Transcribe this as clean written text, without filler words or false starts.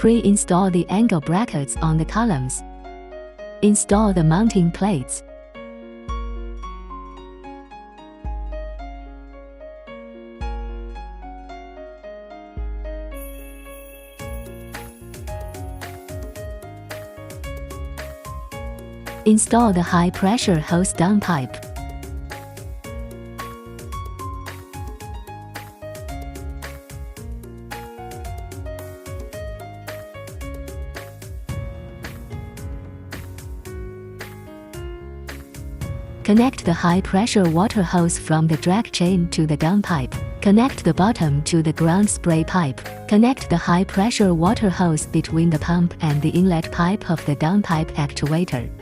Pre-install the angle brackets on the columns. Install the mounting plates. Install the high-pressure hose downpipe. Connect the high-pressure water hose from the drag chain to the downpipe. Connect the bottom to the ground spray pipe. Connect the high-pressure water hose between the pump and the inlet pipe of the downpipe actuator.